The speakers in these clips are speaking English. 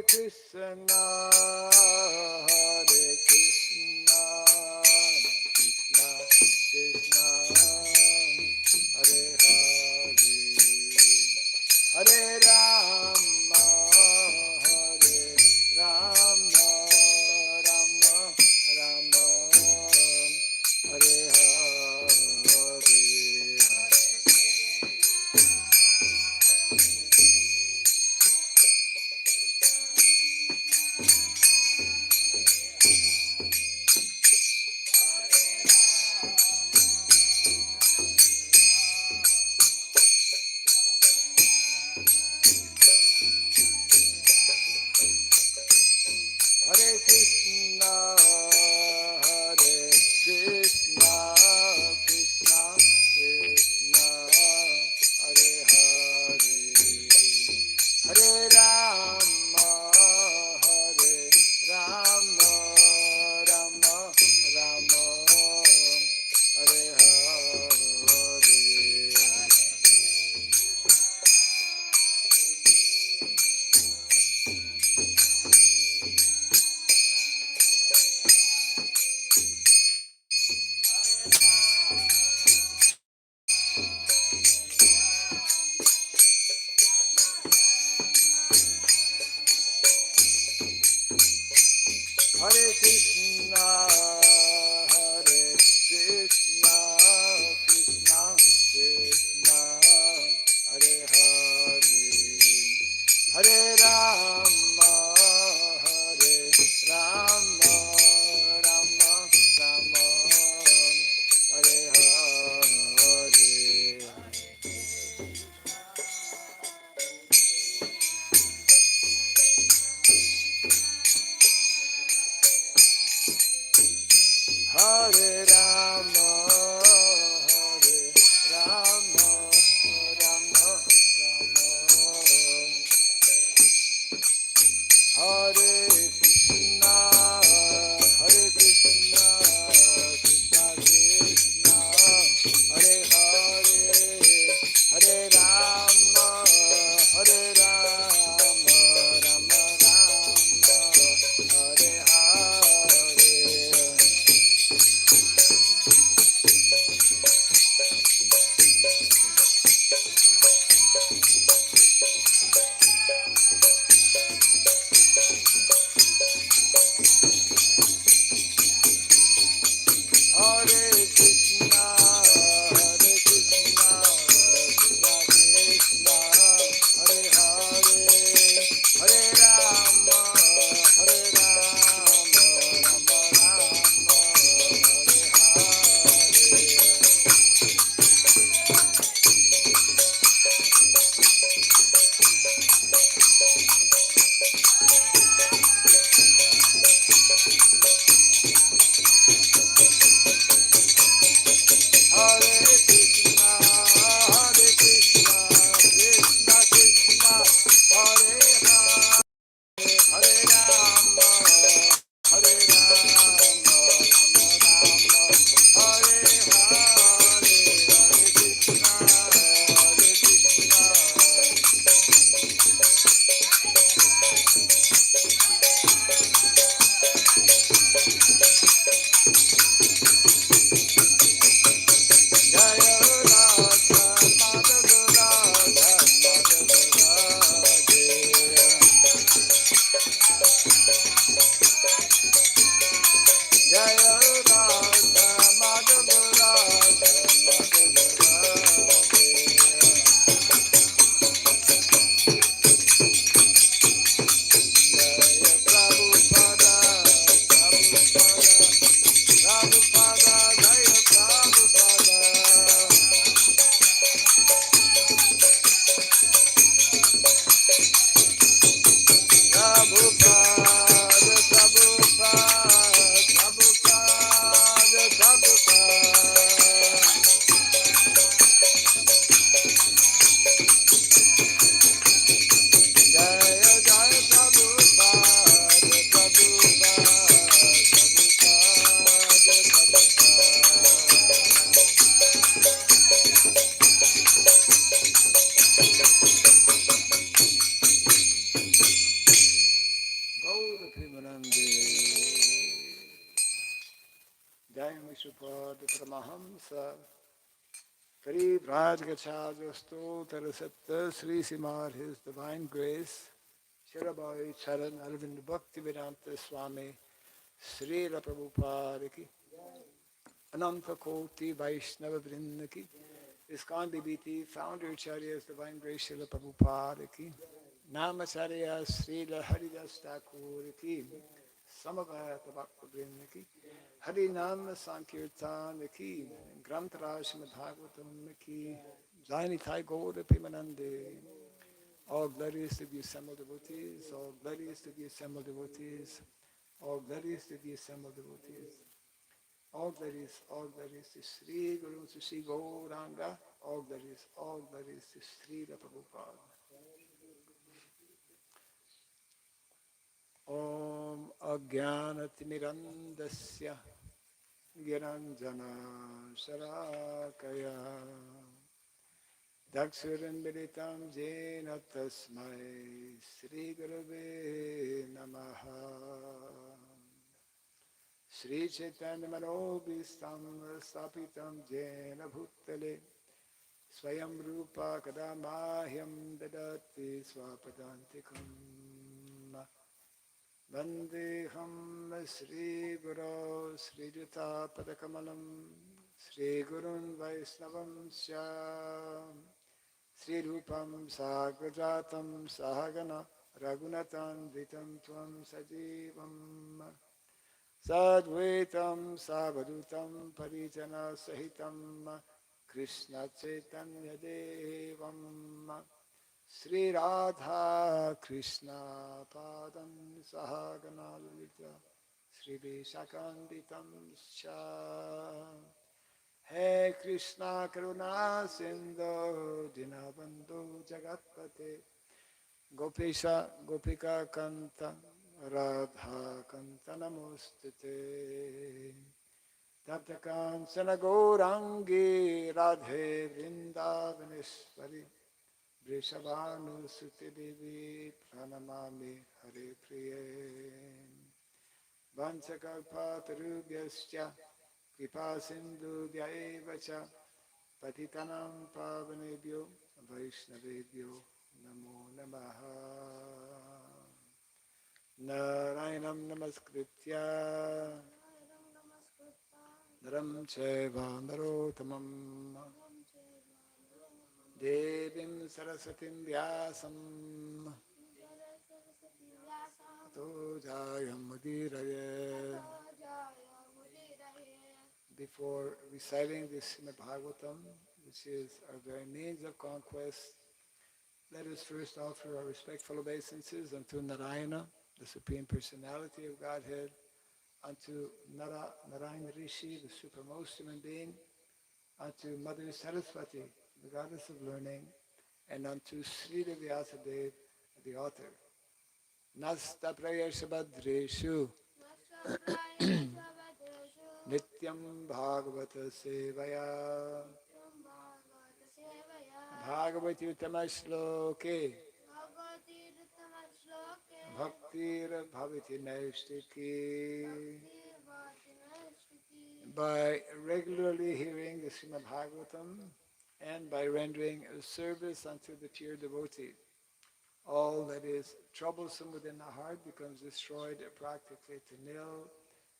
Krishna, Krishna Krishna, Hare Hare, Hare Rama, Hare Rama, Rama Rama, Hare Hare. Hare Krishna, Hare Krishna, Krishna Krishna, Hare Hare, Hare Rama, Hare Rama, Rama Rama, Hare Hare. Hare Krishna, Hare Krishna, Krishna Krishna, Hare Hare, Hare Rama, Hare Rama, Rama Rama, Hare Hare. Premanande. Jai Vishnupada Paramahamsa Pari Vrajgachajasto Tarasatta Sri Simar His Divine Grace Shirabai Charan Arvind Bhakti Vedanta Swami Sri Prabhupada Ki Ananta Koti Vaishnava Vrinda Ki ISKCON BBT Founder Acharyas Divine Grace Srila Prabhupada Ki Namacharya Srila Haridas Thakur Ki Samavata Bhakta Vrinda Ki Hari Nam Sankirtan Ki Grantaraj Madhagavatam Ki Jaini Thai Gaura Pimanande. All glories to the assembled devotees, all glories to the assembled devotees, all glories to the assembled devotees. All glories to Sri Guru, to Sri Gauranga, all glories to Sri Prabhupada. Om Ajnanatimirandasya Gyananjana Sharakaya Dakshuranmilitam Jena Tasmai Sri Gurave Namaha Sri Chaitanya Manobhistam Stapitam Jena Bhutale Swayam Rupa Kadamahyam Dadati Swapadantikam Vandeham Sri Guru Sri Juta Padakamalam Sri Gurun Vaisnavam Shyam Sri Rupam Sagrajatam Sahagana Raghunatan Vitam Tvam Sajivam Sadvaitam Savadutam Parijana Sahitam Krishna Chaitanya Devam Sri Radha Krishna Padam Sahagana Lalita Sri Vishakanditam Sha He Krishna Karuna Sindhu Dinabandhu Jagatpate Gopesha Gopika Kanta Radha Kanta Namostute Tapta Kansana Gourangi Radhe Vrindavaneshwari Vrishabhanu Suti Devi Pranamami Hare Priye Vansakalpatarubhyascha Kripa Sindhu Vyaevacha Patitanam Pavanebhyo Vaishnavebhyo Namo Namaha Narayanam Namaskritya Naram Chaiva Narotamam Devim Sarasatim Vyasam Tato Jayam Mudiraye. Before reciting this Srimad Bhagavatam, which is our very means of conquest, let us first offer our respectful obeisances unto Narayana, the Supreme Personality of Godhead, unto Narayana Rishi, the supremmost human being, unto Mother Saraswati, the goddess of learning, and unto Sri Vyasadeva, the author. Nasta Prayashabhadreshu Nityam Bhagavata Sevaya Bhagavati Uttama-shloke Bhaktir Bhavati Naistiki. By regularly hearing the Srimad Bhagavatam and by rendering a service unto the pure devotee, all that is troublesome within the heart becomes destroyed practically to nil,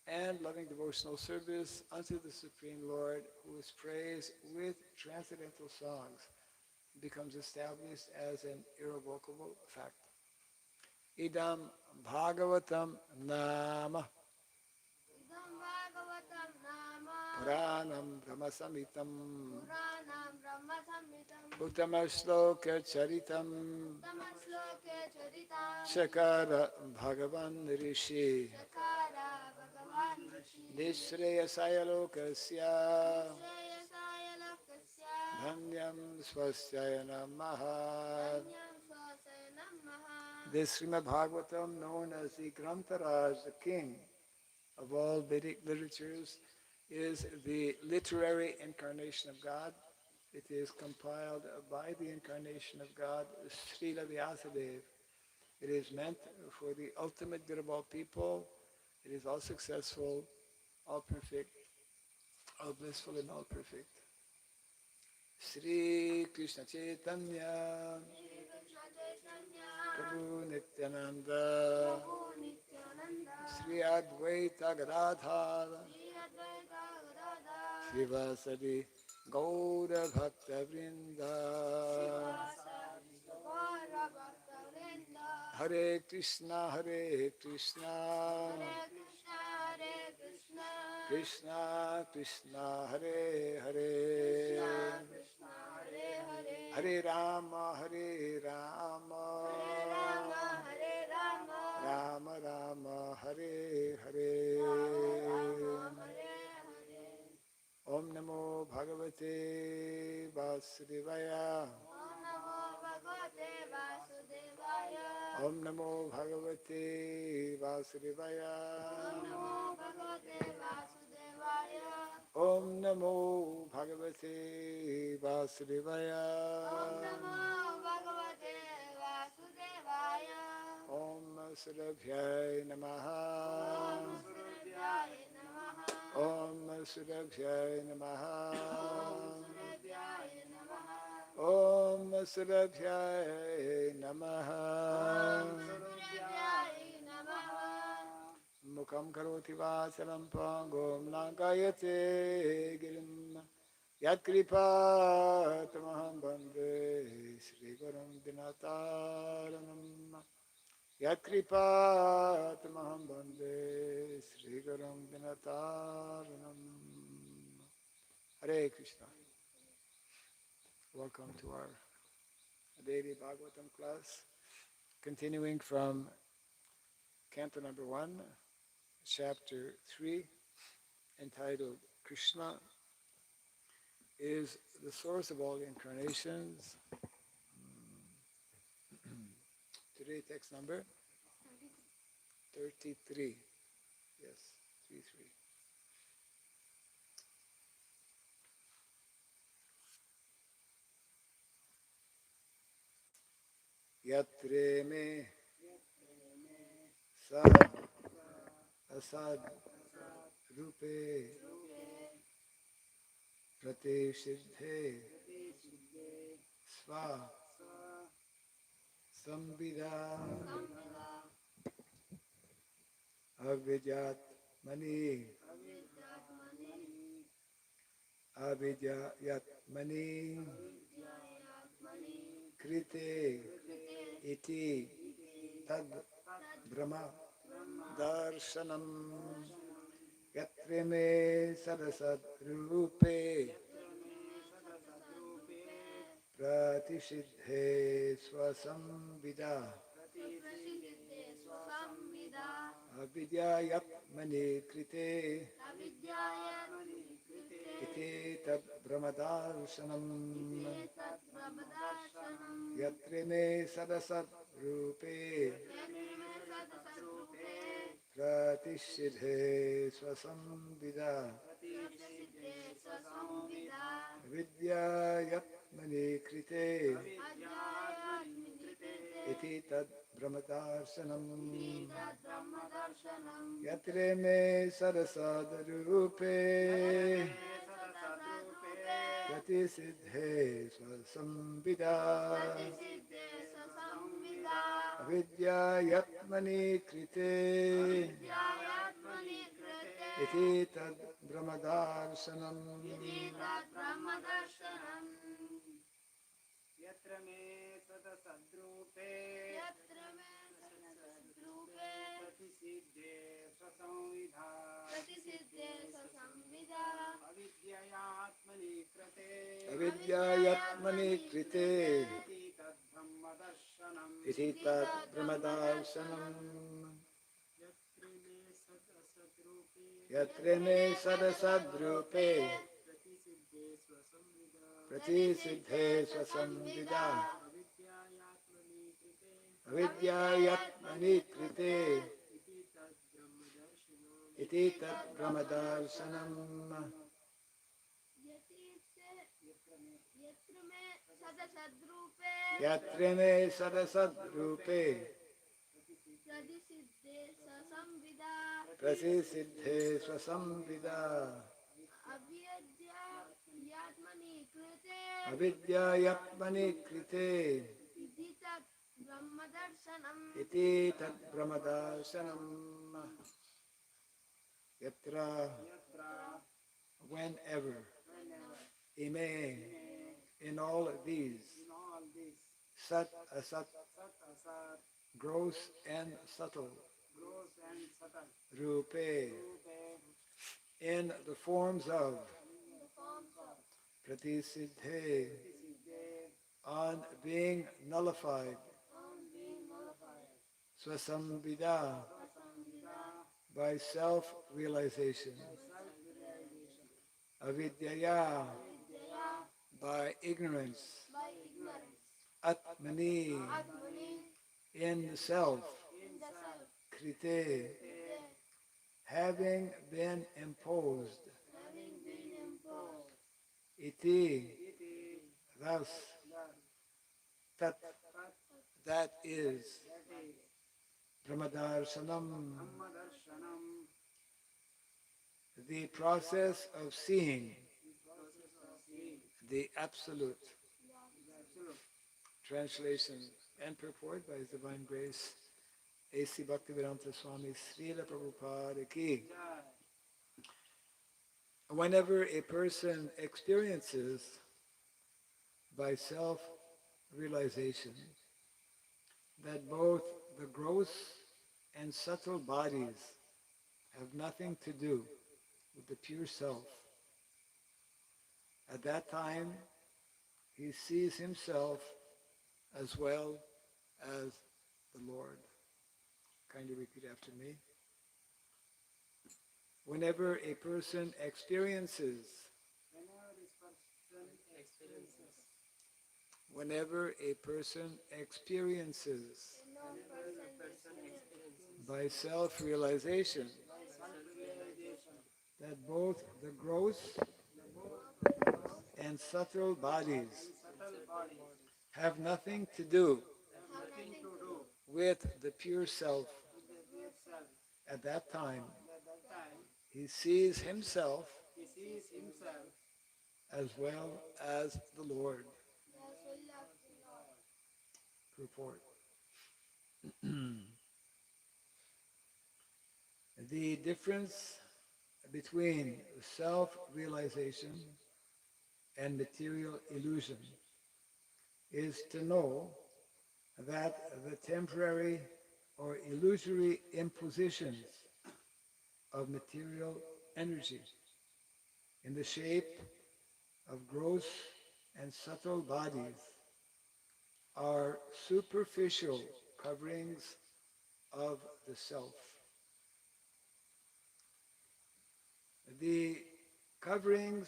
and loving devotional service unto the Supreme Lord, who is praised with transcendental songs, becomes established as an irrevocable fact. Idam Bhagavatam Nama Puranam Brahmasamitam Uttama-shloka Charitam Chakara Bhagavan Rishi Nishreyasaya Lokasya Dhanyam Swasyaya Namaha. This Srimad Bhagavatam, known as the Grantaraj, the king of all Vedic literatures, is the literary incarnation of God. It is compiled by the incarnation of God, Srila Vyasadeva. It is meant for the ultimate good of all people. It is all successful, all perfect, all blissful and all perfect. Sri Krishna Chaitanya Prabhu Nityananda Sri Advaita Gadadhar Srivasadi Gaura Bhakta Vrinda Hare Krishna Hare Krishna Krishna Krishna Hare Hare Hare Rama Hare Rama Rama Rama Hare Hare Om Namo Bhagavate Vasudevaya Om Namo Bhagavate Vasudevaya Om Namo Bhagavate Vasudevaya Om Surabhyay Namaha Om Surabhyay Namaha Om Surabhyay Namaha Mukam karoti vasalam pangom nankayate girim Yat kripa tamaham bande Sri Gurum Dinataranam Yat kripa tamaham bande Sri Gurum Dinataranam. Hare Krishna. Welcome to our daily Bhagavatam class, continuing from Canto number 1, Chapter 3, entitled Krishna is the source of all incarnations. Today text number 33. Yes, 33. Yatre me sad asad rupe pratishidhe sva sambhida avidyat mani avidyat mani krite iti tad brahma darshanam yatre me sadasad rupe pratishidhe swasambhida avidyayat mani krite iti tad brahmadarshanam yatre me sadasat rupe pratishidhe swasambhida vidyayat mani krite iti tad brahmadarshanam yatre me sadasad rupe pratisiddhe swasambhida avidyayat mani krite iti tad brahmadarshanam yatra me sadasadrupe pratisiddhe swasamvidha avidyayatmani krite iti tad brahmadarshanam yatre me sadasadrupe pratisiddhe swasambhida avidyayat mani krite iti tad brahmadarshanam yatre me sadasad rupe Pratisiddhe Swasambhida अव्यद्यात्मनि कृते Avidyayatmani krite इति तत् ब्रह्मदर्शनम् iti tad brahmadarshanam. Yatra, whenever, ime, in all these, sat asat, gross and subtle, rupe, in the forms of pratisiddhe, on being nullified, swasambhida, by self-realization, avidyaya, by ignorance, by ignorance atmani, atmani in the self, in the self krite, having been imposed, having been imposed iti, thus, tat, that is, brahmadarshanam, the process of seeing the absolute. Translation and purport by His Divine Grace, A.C. Bhaktivedanta Swami Srila Prabhupada ki. Whenever a person experiences by self-realization that both the gross and subtle bodies have nothing to do with the pure self, at that time he sees himself as well as the Lord. Kindly repeat after me. Whenever a person experiences by self-realization that both the gross and subtle bodies have nothing to do with the pure self, at that time he sees himself as well as the Lord. Purport. The difference between self-realization and material illusion is to know that the temporary or illusory impositions of material energy in the shape of gross and subtle bodies are superficial coverings of the self. The coverings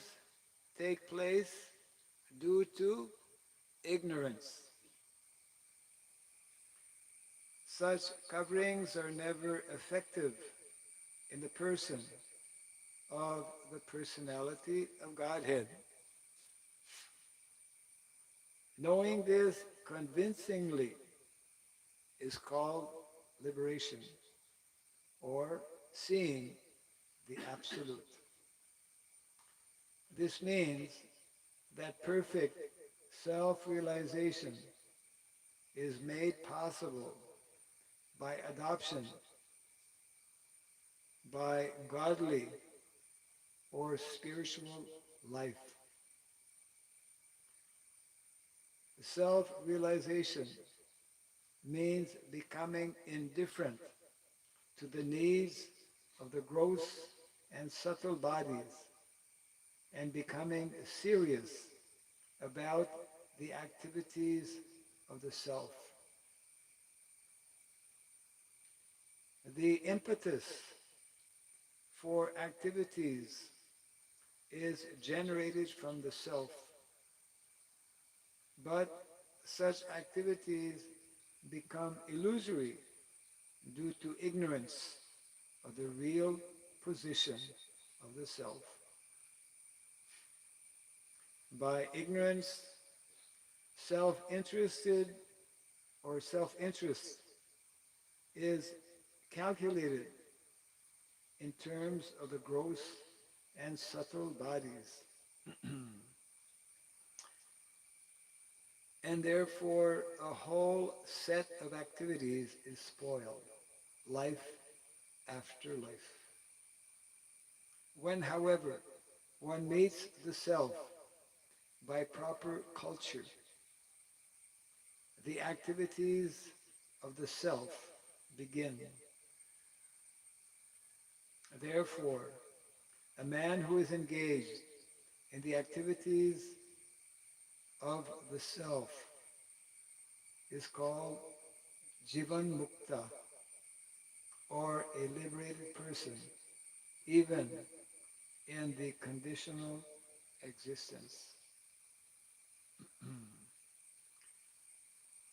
take place due to ignorance. Such coverings are never effective in the person of the personality of Godhead. Knowing this convincingly is called liberation, or seeing the Absolute. This means that perfect self-realization is made possible by adoption, by godly or spiritual life. Self-realization means becoming indifferent to the needs of the gross and subtle bodies and becoming serious about the activities of the self. The impetus for activities is generated from the self, but such activities become illusory due to ignorance of the real position of the self. By ignorance, self-interested or self-interest is calculated in terms of the gross and subtle bodies. And therefore, a whole set of activities is spoiled, life after life. When, however, one meets the self by proper culture, the activities of the self begin. Therefore, a man who is engaged in the activities of the self is called Jivan Mukta, or a liberated person, even in the conditional existence.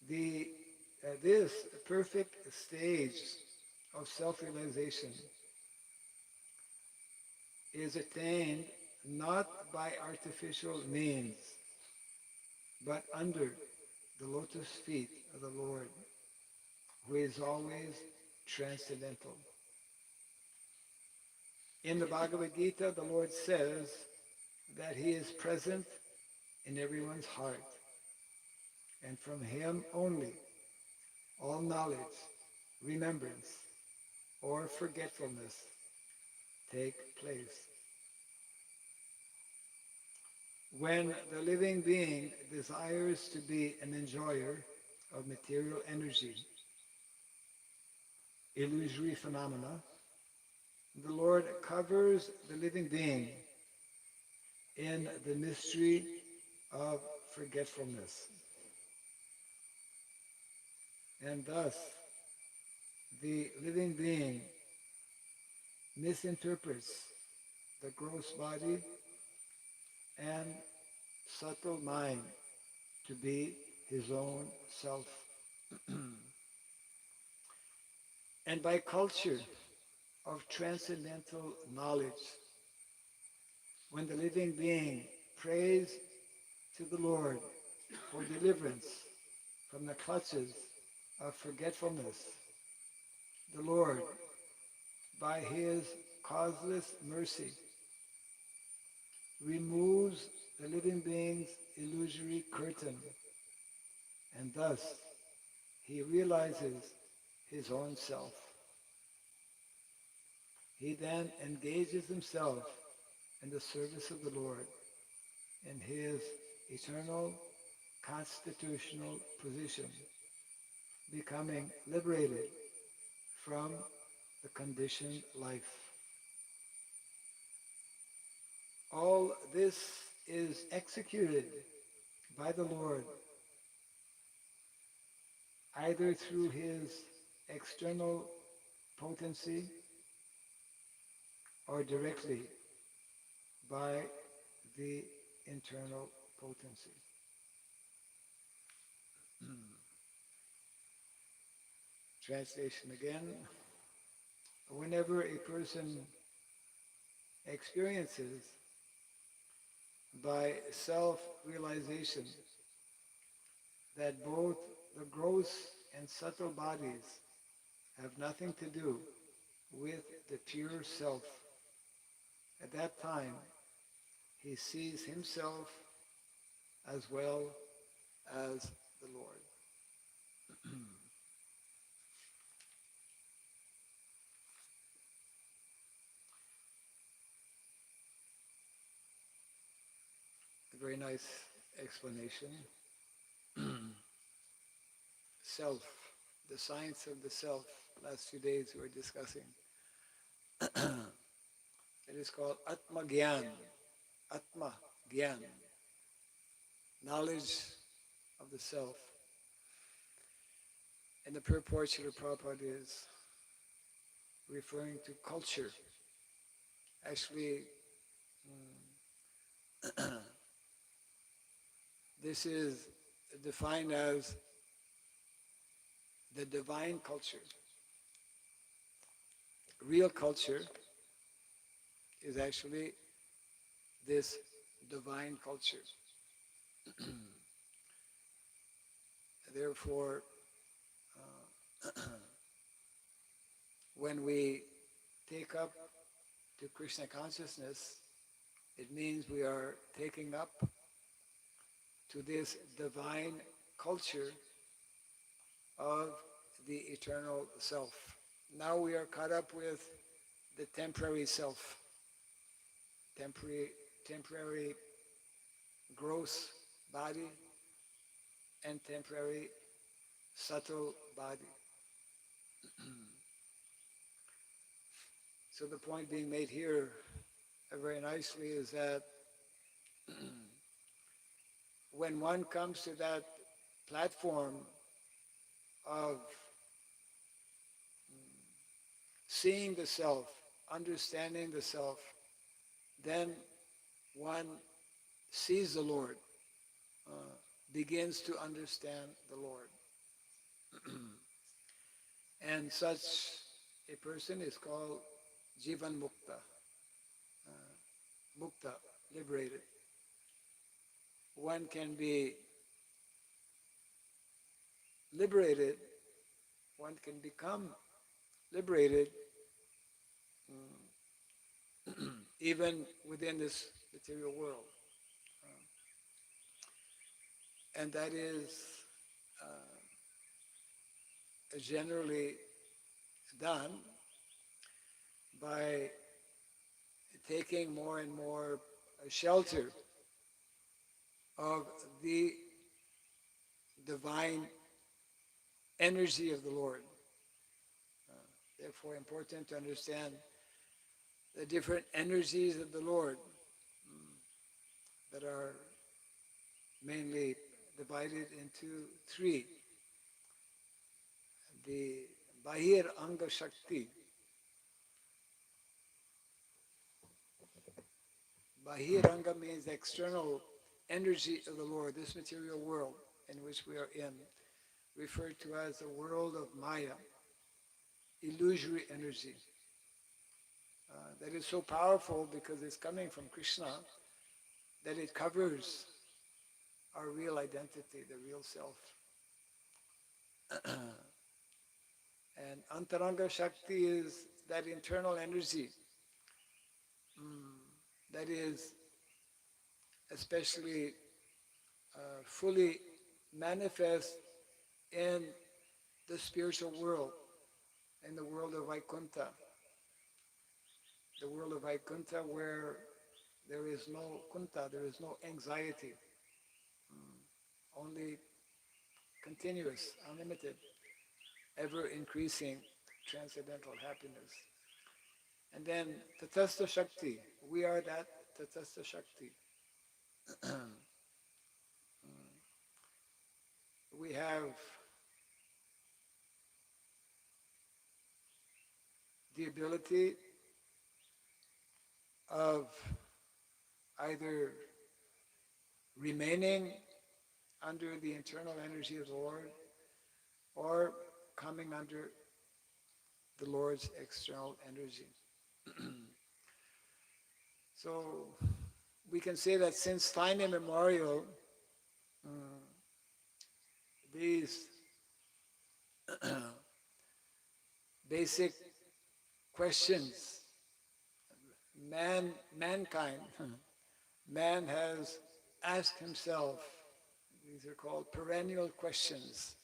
This perfect stage of self-realization is attained not by artificial means, but under the lotus feet of the Lord, who is always transcendental. In the Bhagavad Gita, the Lord says that He is present in everyone's heart, and from Him only all knowledge, remembrance, or forgetfulness take place. When the living being desires to be an enjoyer of material energy, illusory phenomena, the Lord covers the living being in the mystery of forgetfulness. And thus, the living being misinterprets the gross body and subtle mind to be his own self. And by culture of transcendental knowledge, when the living being prays to the Lord for deliverance from the clutches of forgetfulness, the Lord, by His causeless mercy, removes the living being's illusory curtain, and thus he realizes his own self. He then engages himself in the service of the Lord in his eternal constitutional position, becoming liberated from the conditioned life. All this is executed by the Lord either through His external potency or directly by the internal potency. Translation again. Whenever a person experiences by self-realization that both the gross and subtle bodies have nothing to do with the pure self, at that time he sees himself as well as the Lord. A very nice explanation. Self, the science of the self. Last few days we were discussing. It is called Atma Gyan. Atma Gyan. Knowledge of the self. And the purport of Prabhupada is referring to culture. Actually, this is defined as the divine culture. Real culture is actually this divine culture. Therefore, when we take up to Krishna consciousness, it means we are taking up to this divine culture of the eternal self. Now we are caught up with the temporary self, temporary gross body and temporary subtle body. So the point being made here very nicely is that when one comes to that platform of seeing the self, understanding the self, then one sees the Lord, begins to understand the Lord. And such a person is called Jivan Mukta, Mukta, liberated. One can be liberated, one can become liberated even within this material world. And that is generally done by taking more and more shelter of the divine energy of the Lord. Therefore, important to understand the different energies of the Lord that are mainly divided into three. The Bahir Anga Shakti. Bahir Anga means the external energy of the Lord, this material world in which we are in, referred to as the world of Maya, illusory energy. That is so powerful because it's coming from Krishna that it covers our real identity, the real self. And Antaranga Shakti is that internal energy that is especially fully manifest in the spiritual world, in the world of Vaikuntha. The world of Vaikuntha where there is no kunta, there is no anxiety, only continuous, unlimited, ever increasing transcendental happiness. And then Tatastha Shakti, we are that Tatastha Shakti. We have the ability of either remaining under the internal energy of the Lord or coming under the Lord's external energy. So we can say that since time immemorial, these basic questions, mankind, man has asked himself, these are called perennial questions.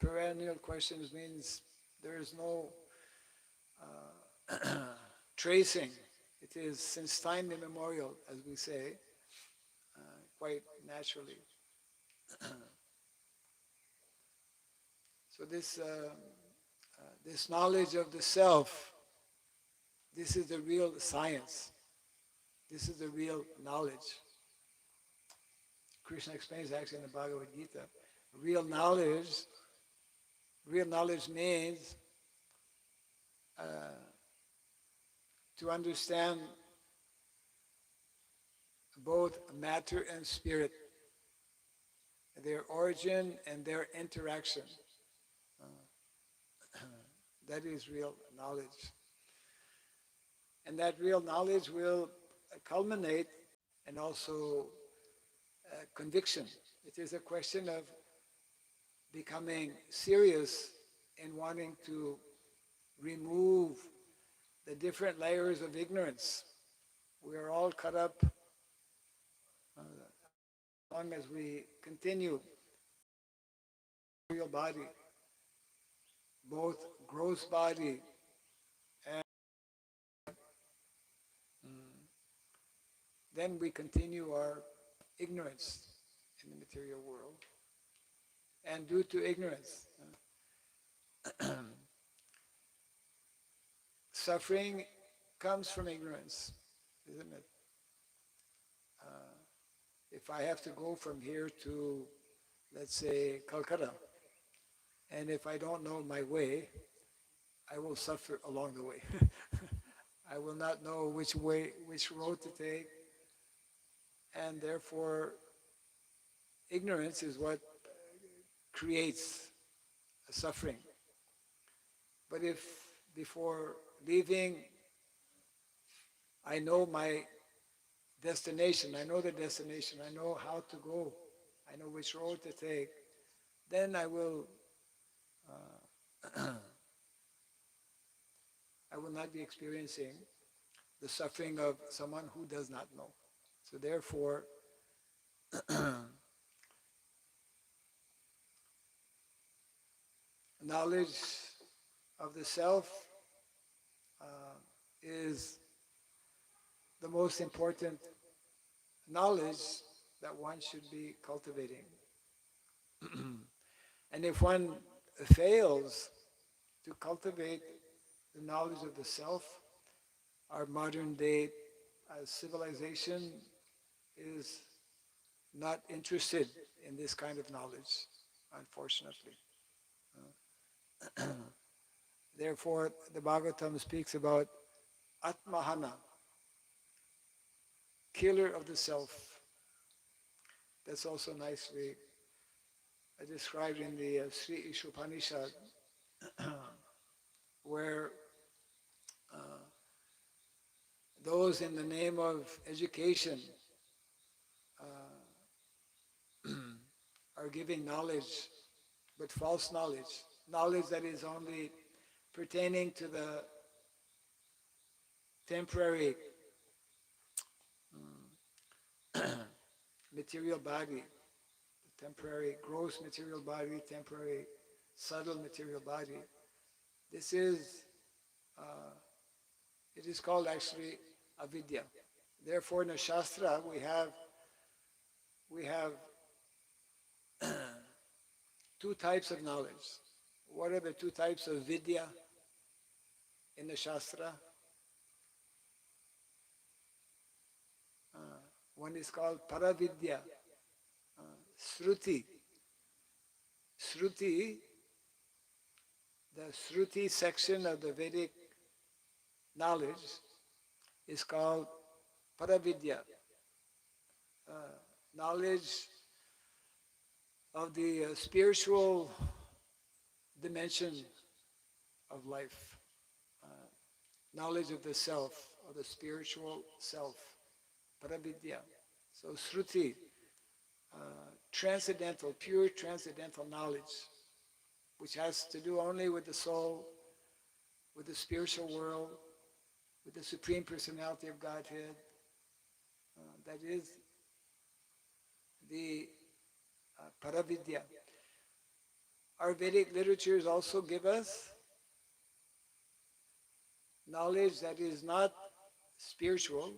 Perennial questions means there is no tracing. It is since time immemorial, as we say, quite naturally. So this knowledge of the self, this is the real science. This is the real knowledge. Krishna explains actually in the Bhagavad Gita, real knowledge means to understand both matter and spirit, their origin and their interaction. That is real knowledge. And that real knowledge will culminate and also conviction. It is a question of becoming serious in wanting to remove the the different layers of ignorance. We are all caught up as long as we continue real body, both gross body and then we continue our ignorance in the material world. And due to ignorance, suffering comes from ignorance, isn't it? If I have to go from here to, let's say, Calcutta, and if I don't know my way, I will suffer along the way. I will not know which way, which road to take, and therefore ignorance is what creates suffering. But if before leaving I know my destination, I know the destination, I know how to go, I know which road to take, then I will I will not be experiencing the suffering of someone who does not know. So therefore, knowledge of the self is the most important knowledge that one should be cultivating. And if one fails to cultivate the knowledge of the self, our modern day civilization is not interested in this kind of knowledge, unfortunately. Therefore, the Bhagavatam speaks about Atmahana, killer of the self. That's also nicely described in the Sri Ishopanishad, where those in the name of education are giving knowledge, but false knowledge, knowledge that is only pertaining to the temporary material body, the temporary gross material body, temporary subtle material body. This is, it is called actually avidya. Therefore, in the Shastra, we have two types of knowledge. What are the two types of vidya in the Shastra? One is called paravidya, Shruti. Shruti, the Shruti section of the Vedic knowledge is called paravidya, knowledge of the spiritual dimension of life, knowledge of the self, of the spiritual self, paravidya. So Shruti, transcendental, pure transcendental knowledge, which has to do only with the soul, with the spiritual world, with the Supreme Personality of Godhead. That is the paravidya. Our Vedic literatures also give us knowledge that is not spiritual,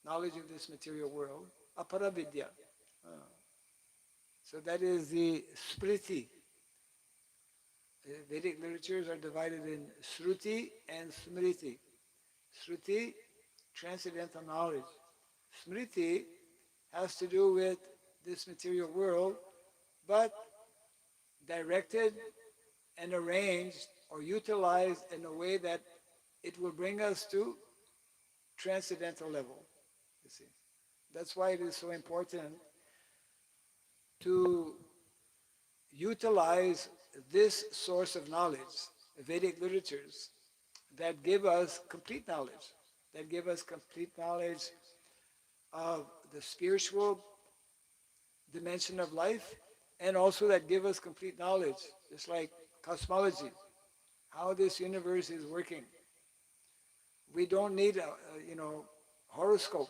knowledge of this material world, aparavidya. So that is the smriti. The Vedic literatures are divided in Shruti and Smriti. Shruti, transcendental knowledge. Smriti has to do with this material world, but directed and arranged or utilized in a way that it will bring us to transcendental level. You see, that's why it is so important to utilize this source of knowledge, Vedic literatures, that give us complete knowledge, that give us complete knowledge of the spiritual dimension of life, and also that give us complete knowledge, just like cosmology, how this universe is working, We don't need a horoscope.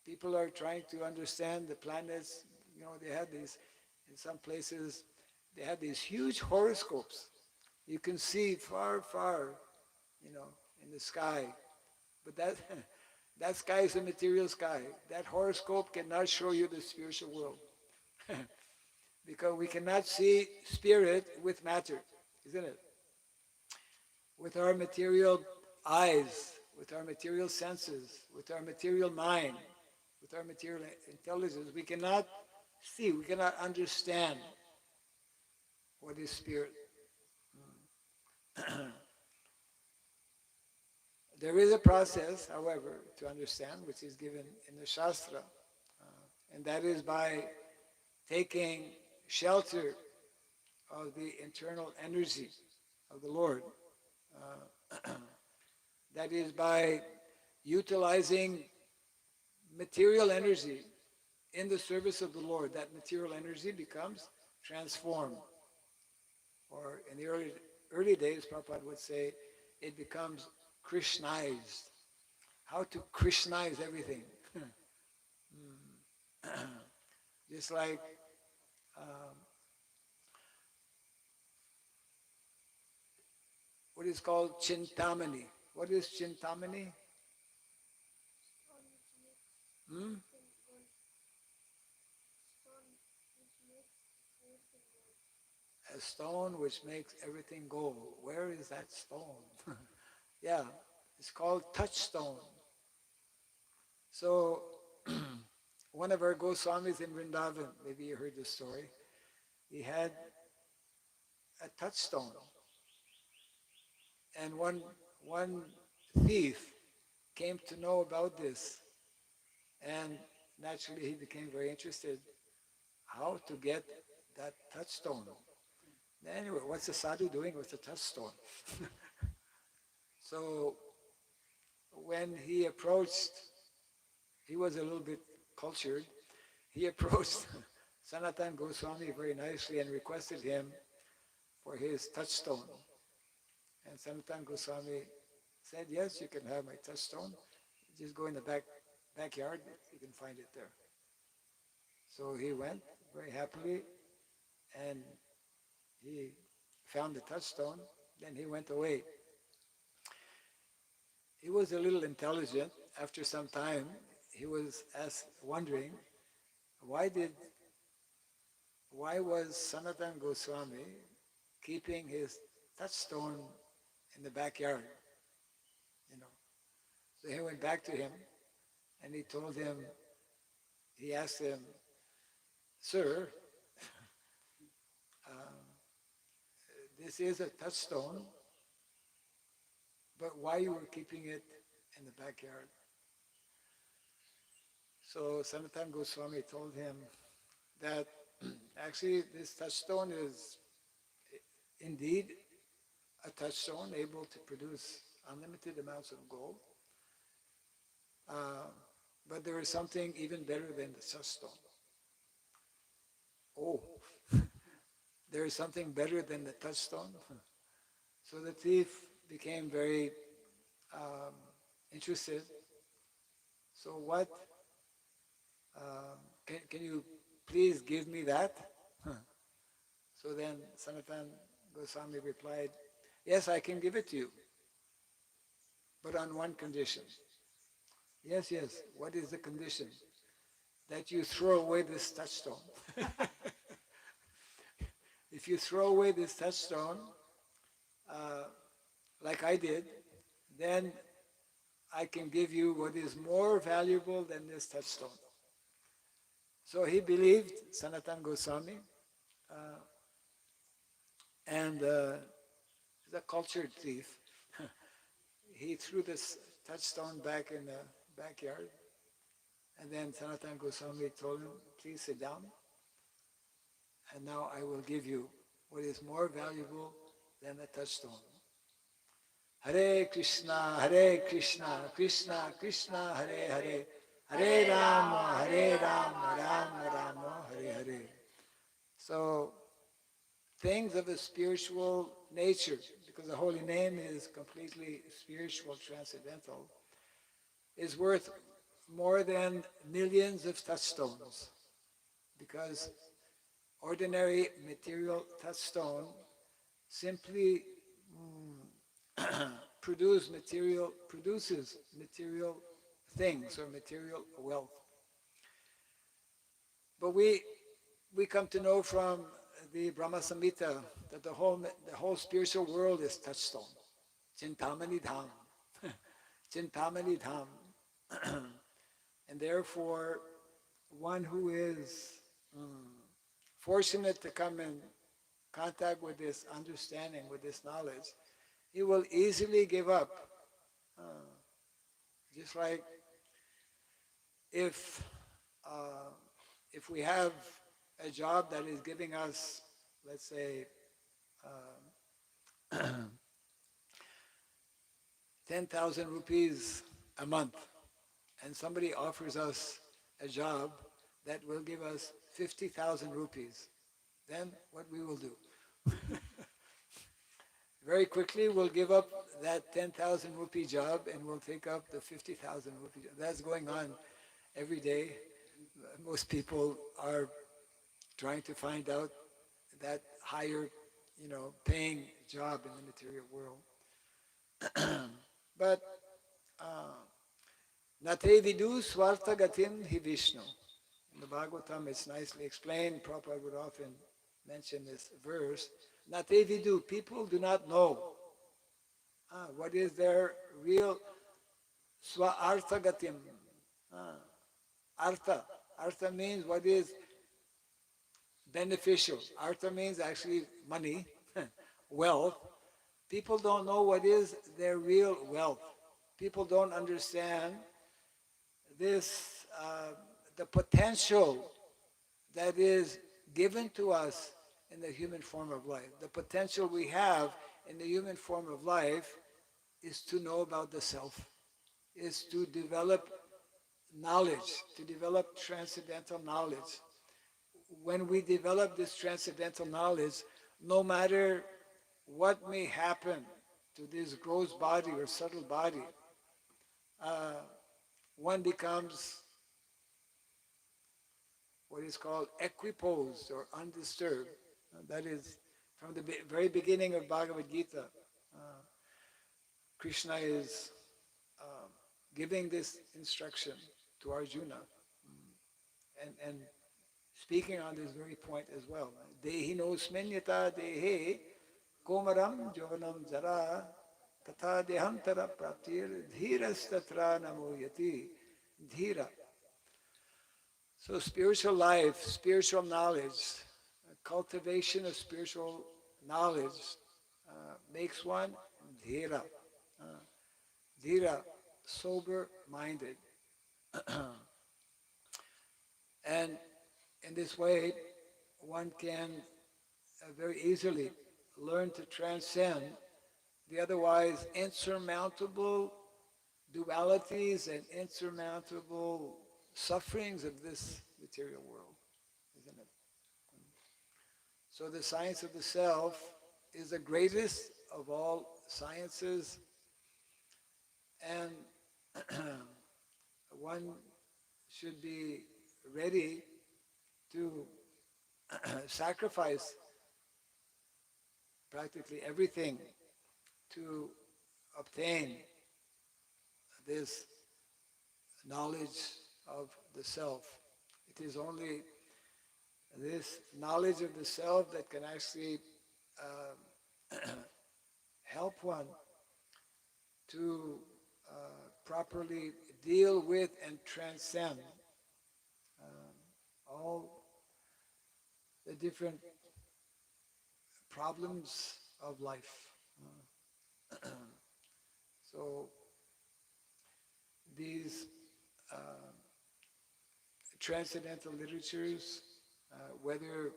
People are trying to understand the planets. They have these, in some places, they have these huge horoscopes. You can see far, far, in the sky. But that, that sky is a material sky. That horoscope cannot show you the spiritual world. Because we cannot see spirit with matter, isn't it? With our material eyes, with our material senses, with our material mind, with our material intelligence, we cannot see, we cannot understand what is spirit. There is a process, however, to understand, which is given in the Shastra, and that is by taking shelter of the internal energy of the Lord. That is by utilizing material energy in the service of the Lord. That material energy becomes transformed. Or in the early days, Prabhupada would say, it becomes Krishnized. How to Krishnize everything. Just like what is called Chintamani. What is Chintamani? Hmm? A stone which makes everything gold. Where is that stone? Yeah, it's called touchstone. So, one of our Goswamis in Vrindavan, maybe you heard this story, he had a touchstone. And one thief came to know about this. And naturally he became very interested how to get that touchstone. Anyway, what's the sadhu doing with the touchstone? So when he approached, he was a little bit cultured, he approached Sanatana Goswami very nicely and requested him for his touchstone. And Sanatana Goswami said, yes, you can have my touchstone. Just go in the backyard, you can find it there. So he went very happily and he found the touchstone, then he went away. He was a little intelligent. After some time, he was wondering, why was Sanatana Goswami keeping his touchstone in the backyard? So he went back to him and he told him, he asked him, sir, this is a touchstone, but why you were keeping it in the backyard? So Sanatana Goswami told him that actually this touchstone is indeed a touchstone able to produce unlimited amounts of gold. But there is something even better than the touchstone. Oh, there is something better than the touchstone? So the thief became very interested. So what, can you please give me that? So then Sanatana Goswami replied, yes, I can give it to you, but on one condition. Yes, what is the condition? That you throw away this touchstone. If you throw away this touchstone, like I did, then I can give you what is more valuable than this touchstone. So he believed Sanatana Goswami, and he's a cultured thief. He threw this touchstone back in the backyard, and then Sanatana Goswami told him, please sit down, and now I will give you what is more valuable than the touchstone. Hare Krishna, Krishna Krishna, Hare Hare, Hare Rama, Rama Rama, Hare Hare. So, things of a spiritual nature, because the holy name is completely spiritual, transcendental, is worth more than millions of touchstones, because ordinary material touchstone simply produces material things or material wealth. But we come to know from the Brahma Samhita that the whole spiritual world is touchstone. Chintamani dham. Chintamani dham. And therefore, one who is fortunate to come in contact with this understanding, with this knowledge, he will easily give up. Uh, just like if uh, if we have a job that is giving us, let's say, 10,000 rupees a month, and somebody offers us a job that will give us 50,000 rupees, then what we will do? Very quickly we'll give up that 10,000 rupee job and we'll take up the 50,000 rupee job. That's going on every day. Most people are trying to find out that higher, paying job in the material world. But Nate vidu swartha gatim hi Vishnu. In the Bhagavatam it's nicely explained. Prabhupada would often mention this verse. Nate vidu, people do not know what is their real swartha gatim. Artha. Artha means what is beneficial. Artha means actually money, wealth. People don't know what is their real wealth. People don't understand this, the potential that is given to us in the human form of life. The potential we have in the human form of life is to know about the self, is to develop knowledge, to develop transcendental knowledge. When we develop this transcendental knowledge, no matter what may happen to this gross body or subtle body, one becomes what is called equiposed or undisturbed. That is from the very beginning of Bhagavad Gita. Krishna is giving this instruction to Arjuna and speaking on this very point as well. Dehi no smenyata dehe komaram jovanam jara tatha dehantara praptir dhiras tatra namo yati dhira. So spiritual life, spiritual knowledge, cultivation of spiritual knowledge makes one dhira. Dhira, sober-minded. And in this way, one can very easily learn to transcend the otherwise insurmountable dualities and insurmountable sufferings of this material world, isn't it? So the science of the self is the greatest of all sciences, and one should be ready to sacrifice practically everything to obtain this knowledge of the self. It is only this knowledge of the self that can actually help one to properly deal with and transcend all the different problems of life. So these transcendental literatures, whether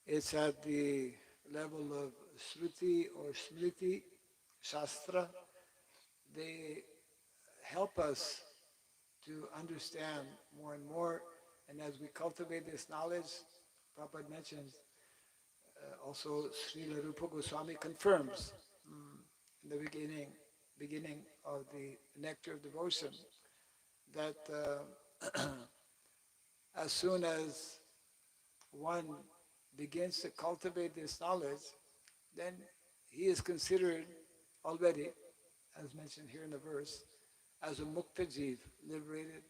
it's at the level of Shruti or Smriti, Shastra, they help us to understand more and more. And as we cultivate this knowledge, Prabhupada mentions, also Srila Rupa Goswami confirms in the beginning of the Nectar of Devotion that as soon as one begins to cultivate this knowledge, then he is considered already, as mentioned here in the verse, as a mukta jeev, liberated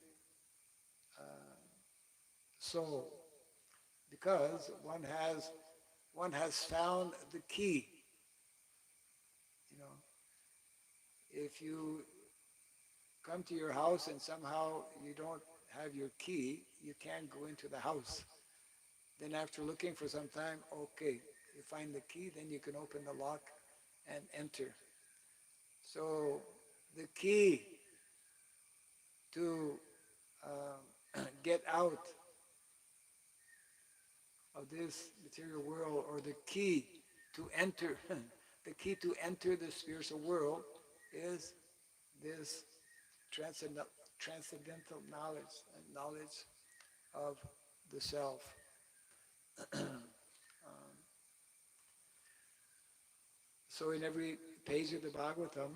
soul, because one has found the key. You know, if you come to your house and somehow you don't have your key, you can't go into the house. Then after looking for some time, okay, you find the key, then you can open the lock and enter. So the key to get out of this material world, or the key to enter, the key to enter the spiritual world is this transcendental knowledge of the self. So in every page of the Bhagavatam,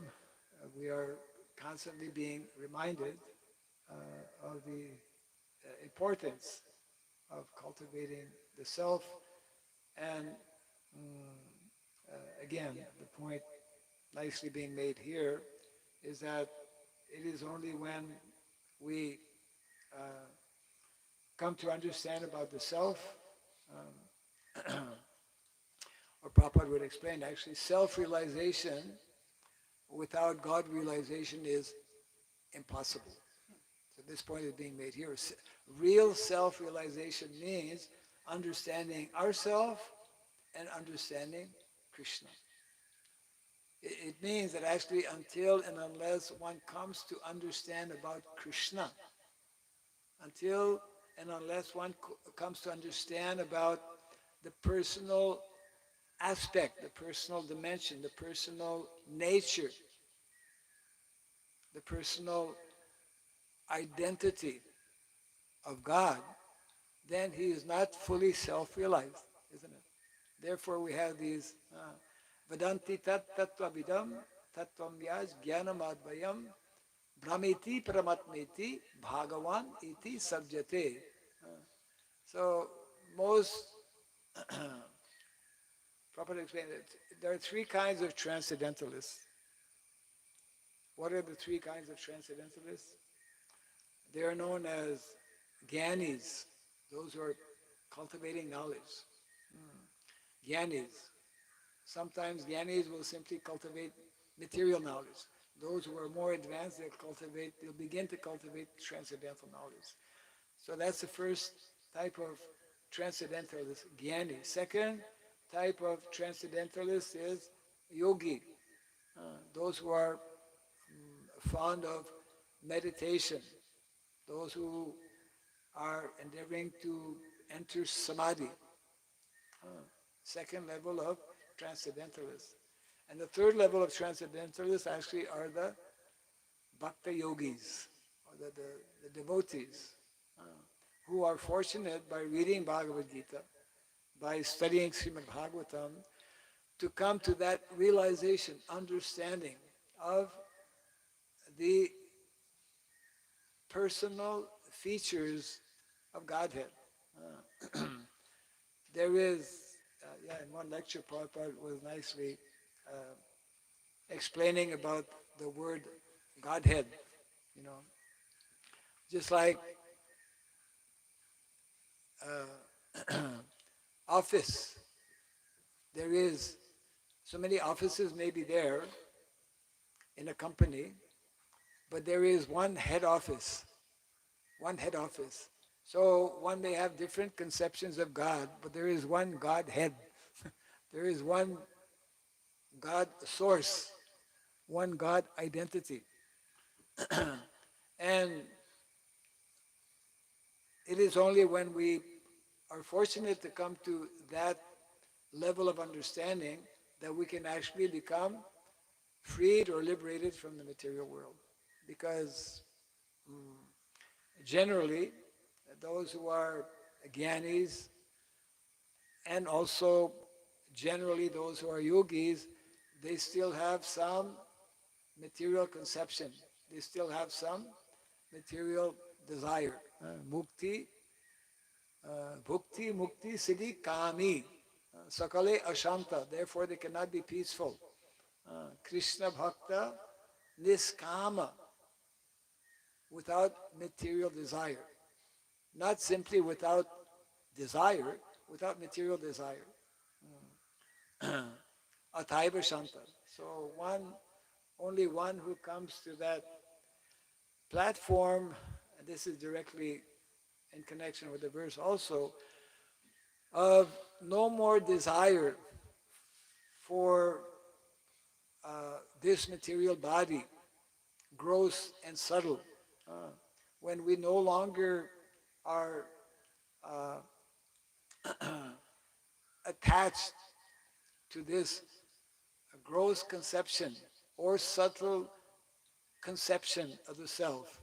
we are constantly being reminded of the importance of cultivating the self. And again, the point nicely being made here is that it is only when we come to understand about the self, or Prabhupada would explain, actually self-realization without God realization is impossible. So this point is being made here. Real self-realization means understanding ourself and understanding Krishna. It means that actually until and unless one comes to understand about Krishna, until and unless one comes to understand about the personal aspect, the personal dimension, the personal nature, the personal identity of God, then he is not fully self-realized, isn't it? Therefore we have these Vedanti tat tattvavidam tattvam vyas jnanam advayam brahmeti paramatmeti bhagavan iti sabjate. So most Prabhupada explained that there are three kinds of transcendentalists. What are the three kinds of transcendentalists? They are known as Gyanis, those who are cultivating knowledge. Gyanis. Sometimes Gyanis will simply cultivate material knowledge. Those who are more advanced, they'll begin to cultivate transcendental knowledge. So that's the first type of transcendentalist, Gyani. Second type of transcendentalist is Yogi. Those who are fond of meditation, those who are endeavoring to enter samadhi. Second level of transcendentalists. And the third level of transcendentalists actually are the bhakta yogis, or the devotees, who are fortunate by reading Bhagavad Gita, by studying Srimad Bhagavatam, to come to that realization, understanding of the personal features of Godhead. There is, in one lecture, Prabhupada was nicely explaining about the word Godhead, you know. Just like office, there is so many offices may be there in a company, but there is one head office, one head office. So one may have different conceptions of God, but there is one Godhead. There is one God source, one God identity. And it is only when we are fortunate to come to that level of understanding that we can actually become freed or liberated from the material world. Because generally, those who are Gyanis and also generally those who are yogis, they still have some material conception. They still have some material desire. Mukti, bhukti, mukti, siddhi, kami. Sakale ashanta. Therefore they cannot be peaceful. Krishna bhakta niskama, without material desire. Not simply without desire, without material desire. Ataiva shanta. So only one who comes to that platform, and this is directly in connection with the verse also, of no more desire for this material body, gross and subtle. Uh, when we no longer are attached to this gross conception or subtle conception of the self,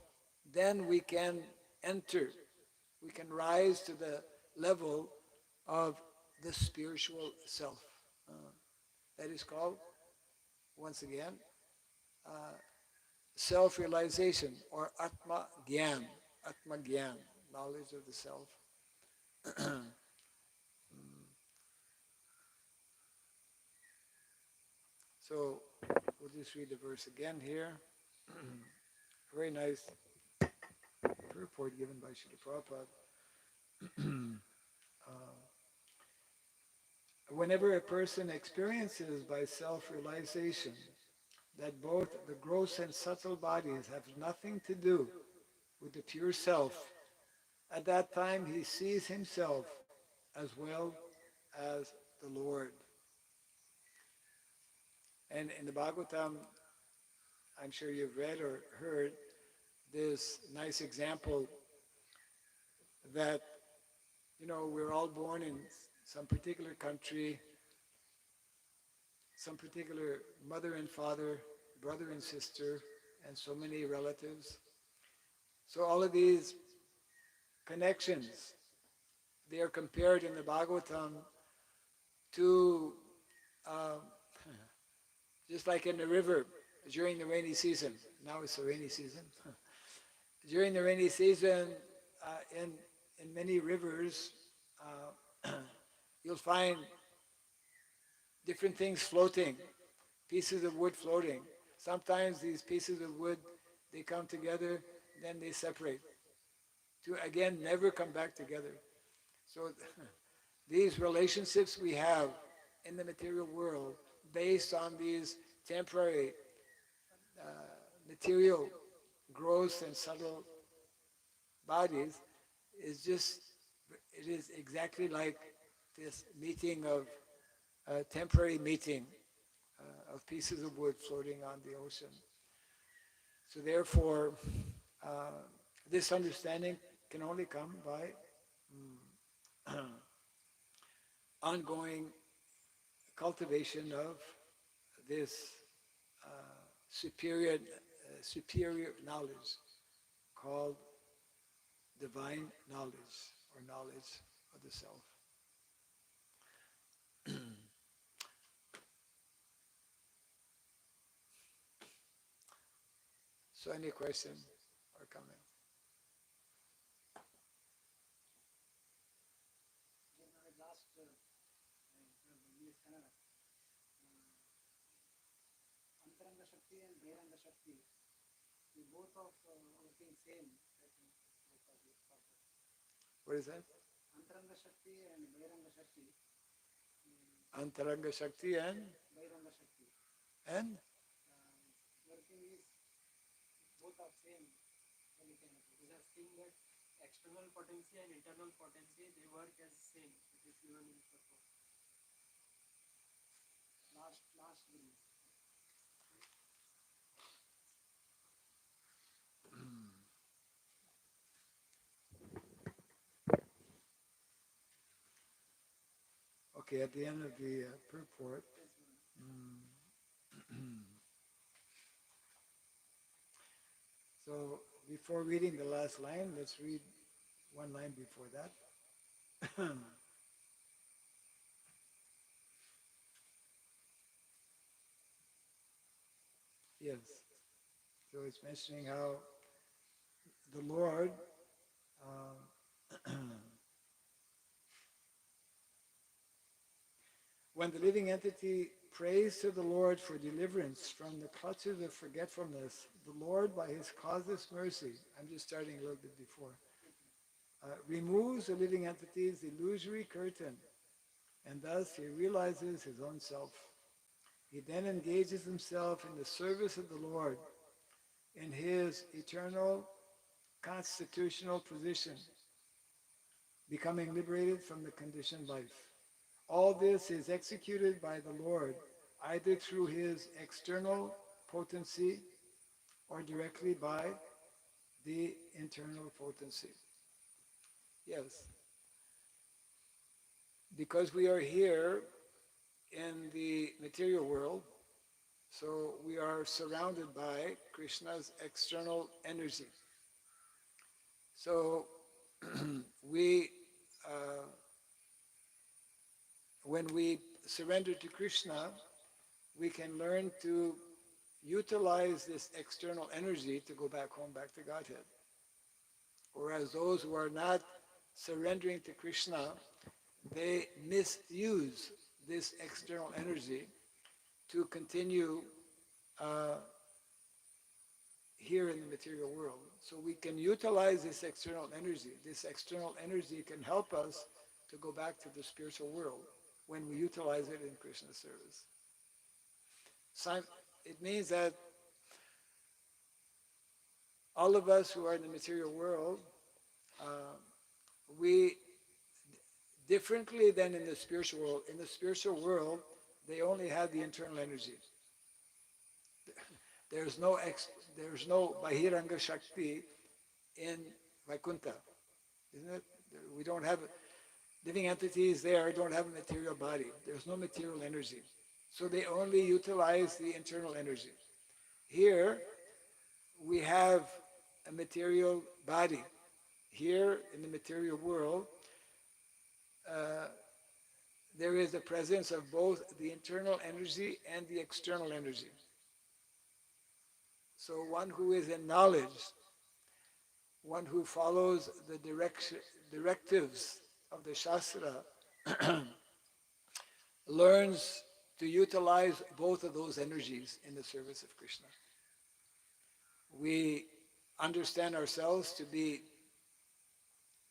then we can enter, we can rise to the level of the spiritual self. That is called, once again, self-realization or Atma Gyan, Atma Gyan, knowledge of the self. So we'll just read the verse again here. Very nice purport given by Srila Prabhupada. Whenever a person experiences by self-realization that both the gross and subtle bodies have nothing to do with the pure self, at that time he sees himself as well as the Lord. And in the Bhagavatam, I'm sure you've read or heard this nice example that, we're all born in some particular country, some particular mother and father, brother and sister, and so many relatives. So all of these connections, they are compared in the Bhagavatam to um, just like in the river during the rainy season. Now it's the rainy season. During the rainy season, in many rivers, you'll find different things floating, pieces of wood floating. Sometimes these pieces of wood, they come together, then they separate to again never come back together. So these relationships we have in the material world based on these temporary material gross and subtle bodies it is exactly like this meeting of temporary meeting of pieces of wood floating on the ocean. So therefore, this understanding can only come by ongoing cultivation of this superior knowledge called divine knowledge or knowledge of the self. So any question or comment? Last English Kannada. Antaranga Shakti and Behiranga Shakti, we both of working same. I think What is that? Antaranga Shakti and Behiranga Shakti. Antaranga Shakti and Behiranga Shakti. and Working is both of same. It is saying that external potency and internal potency, they work as same. It is given in purpose. Last release. okay, at the end of the purport. So before reading the last line, let's read one line before that. Yes. So it's mentioning how the Lord, when the living entity prays to the Lord for deliverance from the clutches of forgetfulness, the Lord, by his causeless mercy, I'm just starting a little bit before, removes the living entity's illusory curtain, and thus he realizes his own self. He then engages himself in the service of the Lord in his eternal constitutional position, becoming liberated from the conditioned life. All this is executed by the Lord, either through his external potency or directly by the internal potency. Yes, because we are here in the material world, so we are surrounded by Krishna's external energy. So we, when we surrender to Krishna, we can learn to utilize this external energy to go back home, back to Godhead. Whereas those who are not surrendering to Krishna, they misuse this external energy to continue here in the material world. So we can utilize this external energy. This external energy can help us to go back to the spiritual world when we utilize it in Krishna's service. It means that all of us who are in the material world, we, differently than in the spiritual world, they only have the internal energy. There's no Bahiranga Shakti in Vaikuntha, isn't it? We don't have, living entities there don't have a material body. There's no material energy. So they only utilize the internal energy. Here, we have a material body. Here in the material world, there is the presence of both the internal energy and the external energy. So one who is in knowledge, one who follows the directives of the Shastra, learns to utilize both of those energies in the service of Krishna. We understand ourselves to be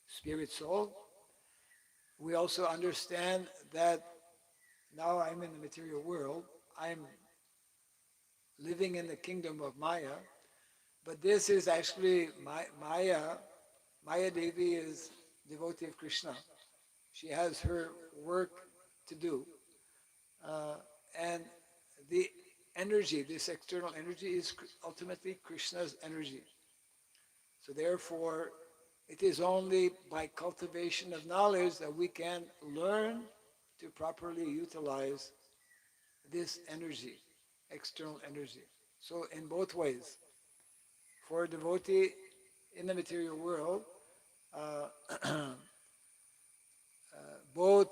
spirit soul. We also understand that now I'm in the material world, I'm living in the kingdom of Maya, but this is actually Maya. Maya Devi is devotee of Krishna. She has her work to do. And the energy, this external energy, is ultimately Krishna's energy. So therefore, it is only by cultivation of knowledge that we can learn to properly utilize this energy, external energy. So in both ways, for a devotee in the material world, both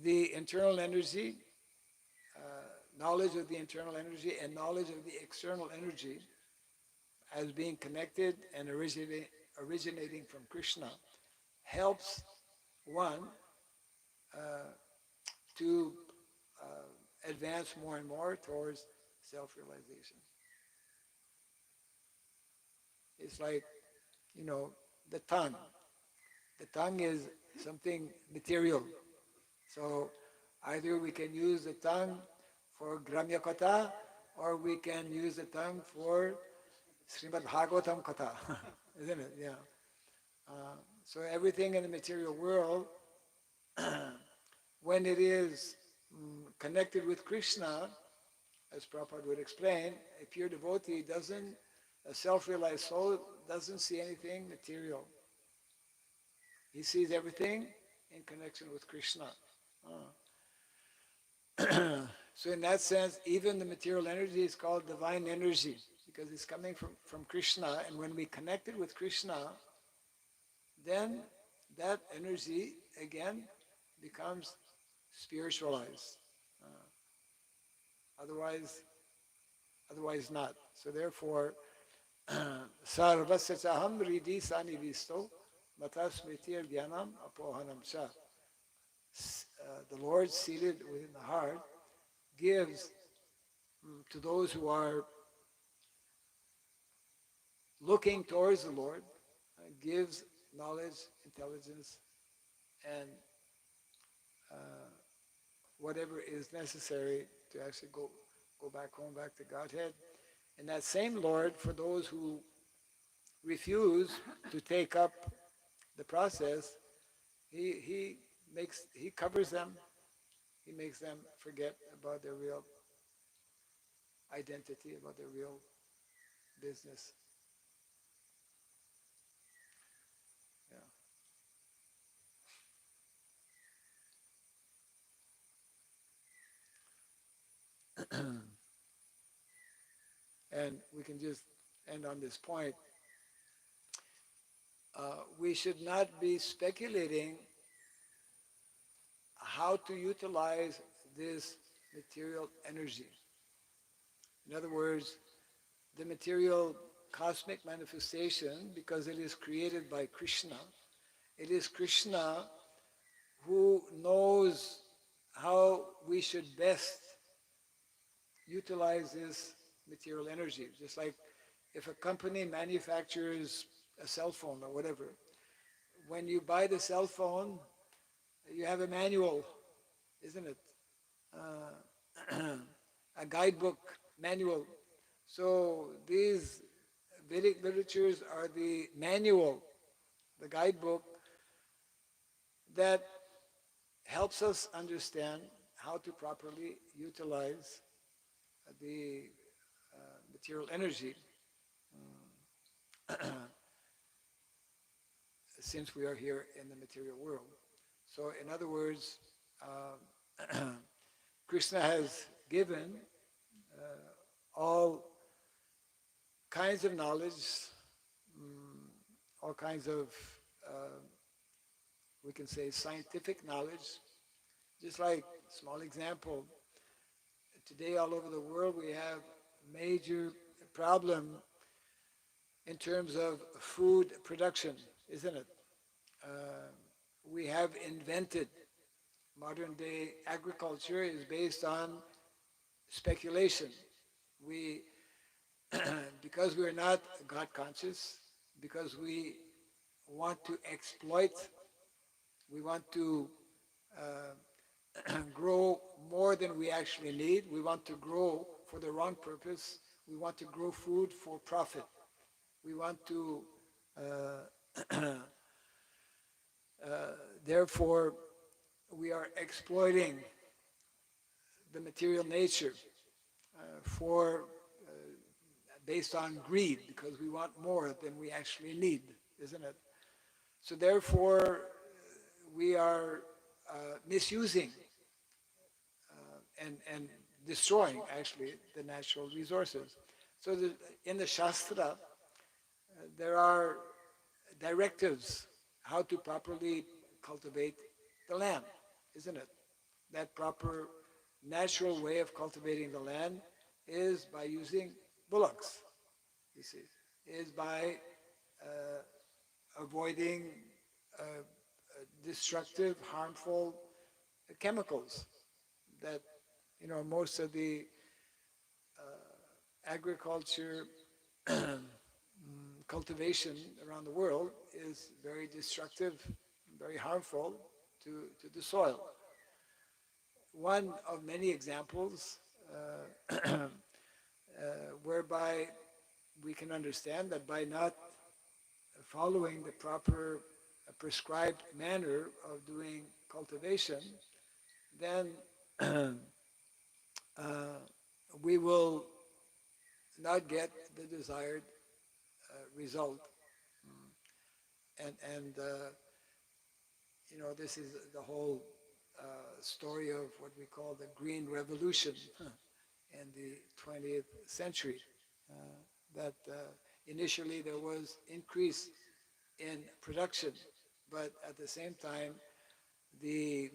the internal energy, knowledge of the internal energy and knowledge of the external energy as being connected and originating from Krishna helps one to advance more and more towards self-realization. It's like, the tongue. The tongue is something material. So either we can use the tongue for Gramya Katha or we can use the tongue for Srimad Bhagavatam Katha. Isn't it? Yeah. So everything in the material world, when it is connected with Krishna, as Prabhupada would explain, a pure devotee a self-realized soul doesn't see anything material. He sees everything in connection with Krishna. So in that sense, even the material energy is called divine energy because it's coming from Krishna, and when we connect it with Krishna, then that energy again becomes spiritualized. Otherwise, otherwise not. So therefore, sarvasya chaham ridi sanivisto mata smritir jnanam apohanam cha. The Lord seated within the heart gives to those who are looking towards the Lord, gives knowledge, intelligence, and whatever is necessary to actually go back home, back to Godhead. And that same Lord, for those who refuse to take up the process, he covers them, he makes them forget about their real identity, about their real business. Yeah. And we can just end on this point. We should not be speculating how to utilize this material energy. In other words, the material cosmic manifestation, because it is created by Krishna, it is Krishna who knows how we should best utilize this material energy. Just like if a company manufactures a cell phone or whatever, when you buy the cell phone, you have a manual, isn't it? A guidebook, manual. So these Vedic literatures are the manual, the guidebook that helps us understand how to properly utilize the material energy since we are here in the material world. So in other words, Krishna has given all kinds of knowledge, all kinds of, we can say, scientific knowledge. Just like, small example, today all over the world we have major problem in terms of food production, isn't it? We have invented, modern day agriculture is based on speculation. We, because we are not God conscious, because we want to exploit, we want to grow more than we actually need, we want to grow for the wrong purpose, we want to grow food for profit, we want to therefore we are exploiting the material nature for based on greed, because we want more than we actually need, isn't it? So therefore, we are misusing and destroying actually the natural resources. So in the Shastra, there are directives how to properly cultivate the land, isn't it? That proper natural way of cultivating the land is by using bullocks, you see, is by avoiding destructive, harmful chemicals that, most of the agriculture cultivation around the world is very destructive, very harmful to the soil. One of many examples whereby we can understand that by not following the proper prescribed manner of doing cultivation, then we will not get the desired result. And this is the whole story of what we call the Green Revolution in the 20th century. That initially there was increase in production, but at the same time, the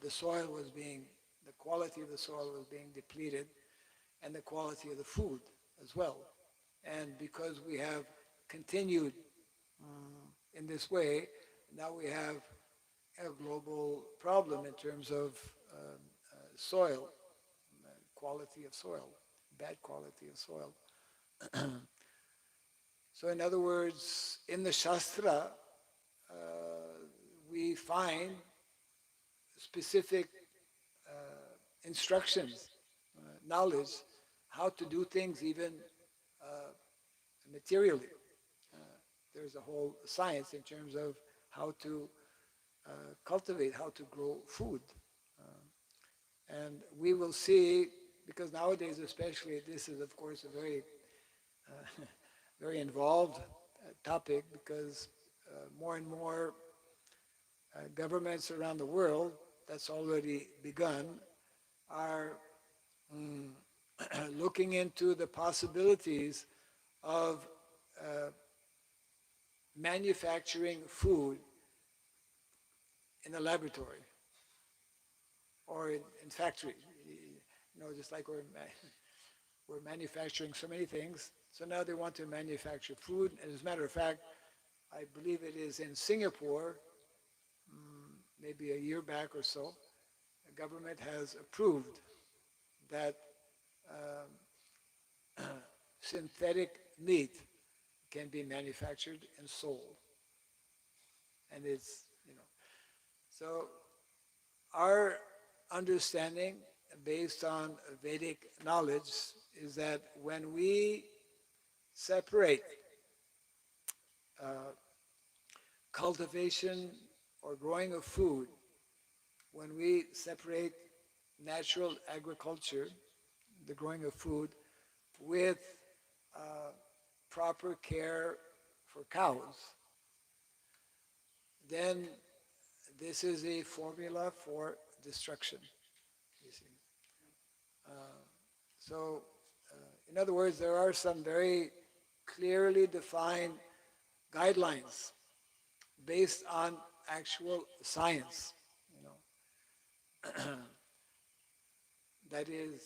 the soil was being, the quality of the soil was being depleted, and the quality of the food as well. And because we have continued in this way, now we have a global problem in terms of soil, quality of soil, bad quality of soil. So in other words, in the Shastra, we find specific instructions, knowledge, how to do things even materially. There's a whole science in terms of how to cultivate, how to grow food. And we will see, because nowadays especially, this is of course a very, very involved topic, because more and more governments around the world, that's already begun, are looking into the possibilities of manufacturing food in a laboratory or in factory. Just like we're manufacturing so many things. So now they want to manufacture food. And as a matter of fact, I believe it is in Singapore, maybe a year back or so, the government has approved that synthetic meat can be manufactured and sold. And so our understanding based on Vedic knowledge is that when we separate cultivation or growing of food, when we separate natural agriculture, the growing of food, with proper care for cows, then this is a formula for destruction, you see. So, in other words, there are some very clearly defined guidelines based on actual science, that is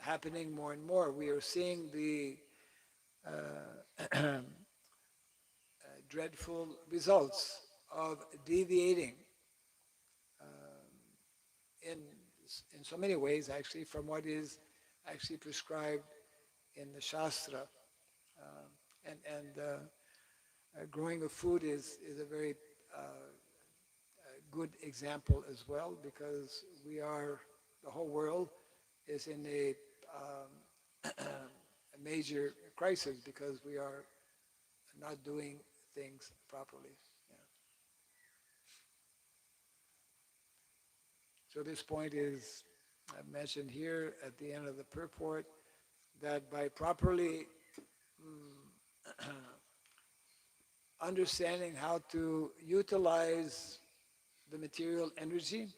happening more and more. We are seeing the dreadful results of deviating in so many ways, actually, from what is actually prescribed in the Shastra. Growing of food is a very good example as well, because the whole world is in a major crisis because we are not doing things properly. Yeah. So this point is mentioned here at the end of the purport, that by properly understanding how to utilize the material energy,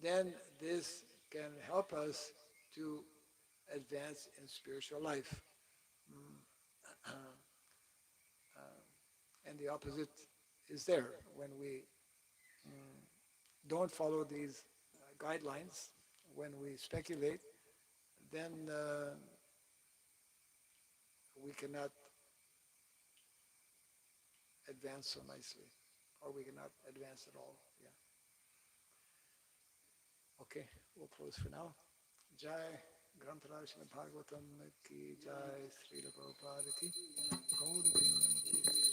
then this can help us to advance in spiritual life. And the opposite is there. When we don't follow these guidelines, when we speculate, then we cannot advance so nicely, or we cannot advance at all. Yeah. Okay, we'll close for now. Jai Grantaraj Bhagavatam ki Jai Srila Prabhupada ki Gaur Premanandi.